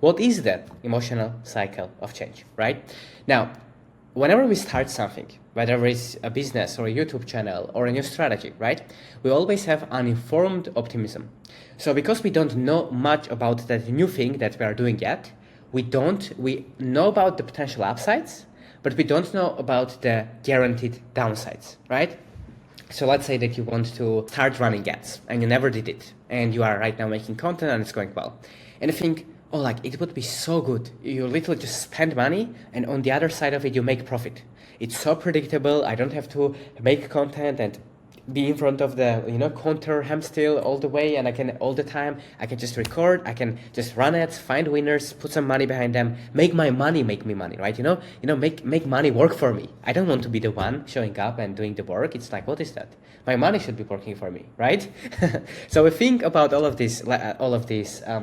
What is the emotional cycle of change, right? Now, whenever we start something, whether it's a business or a YouTube channel or a new strategy, right? We always have uninformed optimism. So because we don't know much about that new thing that we are doing yet, we know about the potential upsides, but we don't know about the guaranteed downsides, right? So let's say that you want to start running ads and you never did it and you are right now making content and it's going well. And you think, oh, like it would be so good. You literally just spend money and on the other side of it, you make profit. It's so predictable. I don't have to make content and be in front of the, counter hamster all the way, and I can all the time, I can just record, I can just run ads, find winners, put some money behind them, make my money make me money, right? Make money work for me. I don't want to be the one showing up and doing the work. It's like, what is that? My money should be working for me, right? So we think about all of these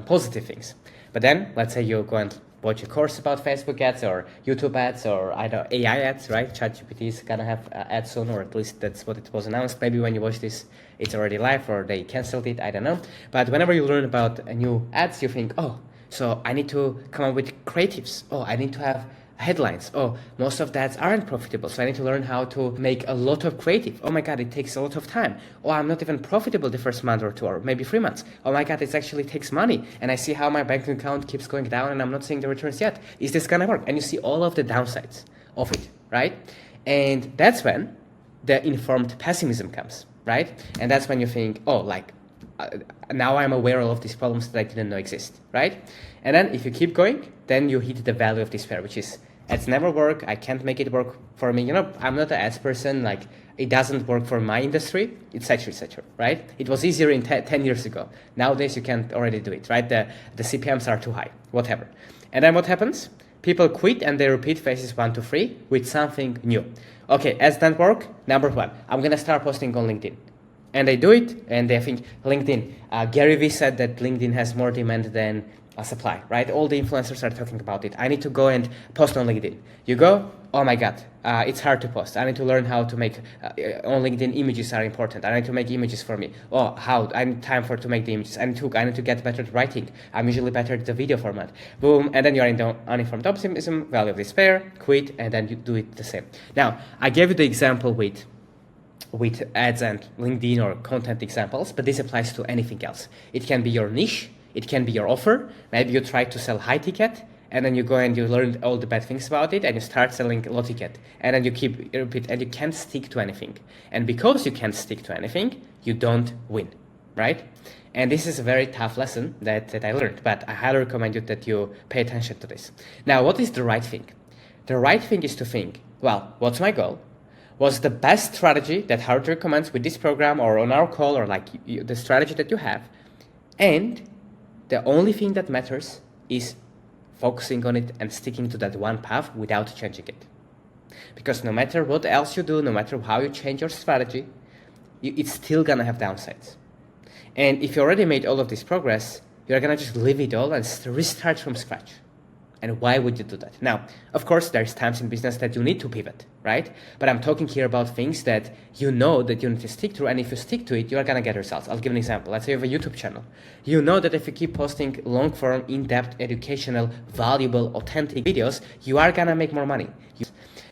positive things. But then let's say you go and watch a course about Facebook ads or YouTube ads or either AI ads, right? ChatGPT is gonna have ads soon, or at least that's what it was announced. Maybe when you watch this, it's already live or they canceled it, I don't know. But whenever you learn about new ads, you think, oh, so I need to come up with creatives. Oh, I need to have headlines. Oh, most of the ads aren't profitable, so I need to learn how to make a lot of creative. Oh my God, it takes a lot of time. Oh, I'm not even profitable the first month or two, or maybe 3 months. Oh my God, it actually takes money, and I see how my bank account keeps going down and I'm not seeing the returns yet. Is this gonna work? And you see all of the downsides of it, right? And that's when the informed pessimism comes, right? And that's when you think, oh, now I'm aware of these problems that I didn't know exist, right? And then if you keep going, then you hit the value of despair, which is ads never work. I can't make it work for me. I'm not an ads person. Like, it doesn't work for my industry, etc., right? It was easier in 10 years ago. Nowadays, you can't already do it, right? The CPMs are too high, whatever. And then what happens? People quit and they repeat phases 1 to 3 with something new. Okay, ads don't work. Number 1, I'm going to start posting on LinkedIn. And they do it, and they think LinkedIn. Gary Vee said that LinkedIn has more demand than supply, right? All the influencers are talking about it. I need to go and post on LinkedIn. You go, oh my God, it's hard to post. I need to learn how to make, on LinkedIn, images are important. I need to make images for me. Oh, how? I need time to make the images. I need to get better at writing. I'm usually better at the video format. Boom, and then you're in the uninformed optimism, value of despair, quit, and then you do it the same. Now, I gave you the example with ads and LinkedIn or content examples, but this applies to anything else. It can be your niche, it can be your offer. Maybe you try to sell high ticket, and then you go and you learn all the bad things about it, and you start selling low ticket, and then you repeat, and you can't stick to anything. And because you can't stick to anything, you don't win, right? And this is a very tough lesson that I learned, but I highly recommend you that you pay attention to this. Now, what is the right thing? The right thing is to think, well, what's my goal? What's the best strategy that Howard recommends with this program or on our call, or the strategy that you have? And the only thing that matters is focusing on it and sticking to that one path without changing it. Because no matter what else you do, no matter how you change your strategy, it's still gonna have downsides. And if you already made all of this progress, you're gonna just leave it all and restart from scratch. And why would you do that? Now, of course, there's times in business that you need to pivot, right? But I'm talking here about things that you know that you need to stick to, and if you stick to it, you are gonna get results. I'll give an example. Let's say you have a YouTube channel. You know that if you keep posting long-form, in-depth, educational, valuable, authentic videos, you are gonna make more money.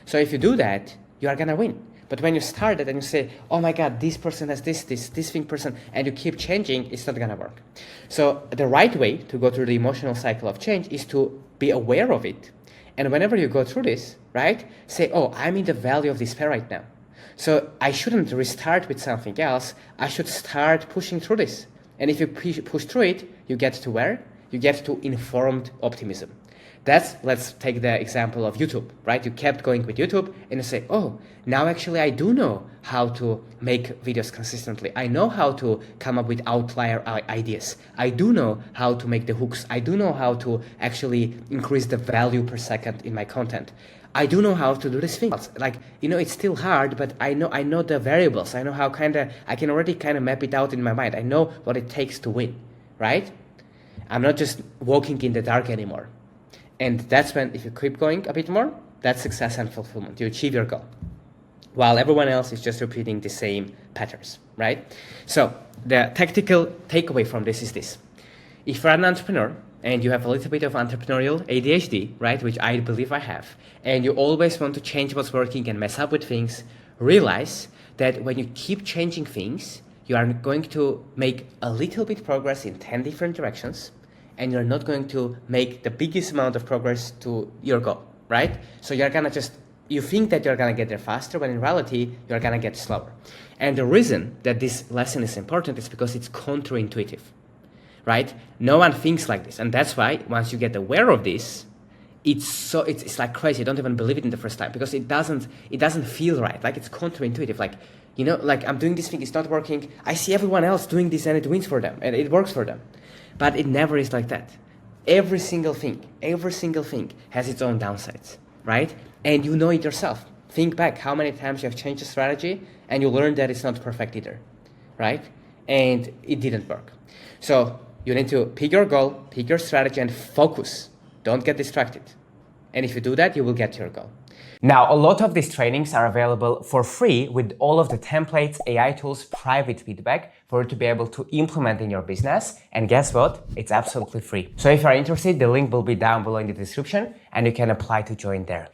So if you do that, you are gonna win. But when you start it and you say, oh my God, this person has this thing person, and you keep changing, it's not gonna work. So the right way to go through the emotional cycle of change is to be aware of it. And whenever you go through this, right, say, oh, I'm in the valley of despair right now. So I shouldn't restart with something else. I should start pushing through this. And if you push through it, you get to where? You get to informed optimism. Let's take the example of YouTube, right? You kept going with YouTube and you say, oh, now actually I do know how to make videos consistently. I know how to come up with outlier ideas. I do know how to make the hooks. I do know how to actually increase the value per second in my content. I do know how to do these things. It's still hard, but I know the variables. I know how I can already map it out in my mind. I know what it takes to win, right? I'm not just walking in the dark anymore. And that's when, if you keep going a bit more, that's success and fulfillment. You achieve your goal, while everyone else is just repeating the same patterns, right? So the tactical takeaway from this is this. If you're an entrepreneur, and you have a little bit of entrepreneurial ADHD, right, which I believe I have, and you always want to change what's working and mess up with things, realize that when you keep changing things, you are going to make a little bit progress in 10 different directions, and you're not going to make the biggest amount of progress to your goal, right? So you're gonna you think that you're gonna get there faster, when in reality, you're gonna get slower. And the reason that this lesson is important is because it's counterintuitive, right? No one thinks like this. And that's why once you get aware of this, it's like crazy. You don't even believe it in the first time, because it doesn't feel right. Like, it's counterintuitive. Like, you know, like, I'm doing this thing, it's not working. I see everyone else doing this and it wins for them and it works for them. But it never is like that. Every single thing has its own downsides, right? And you know it yourself. Think back how many times you have changed a strategy and you learned that it's not perfect either, right? And it didn't work. So you need to pick your goal, pick your strategy, and focus. Don't get distracted. And if you do that, you will get your goal. Now, a lot of these trainings are available for free with all of the templates, AI tools, private feedback for you to be able to implement in your business. And guess what? It's absolutely free. So if you're interested, the link will be down below in the description and you can apply to join there.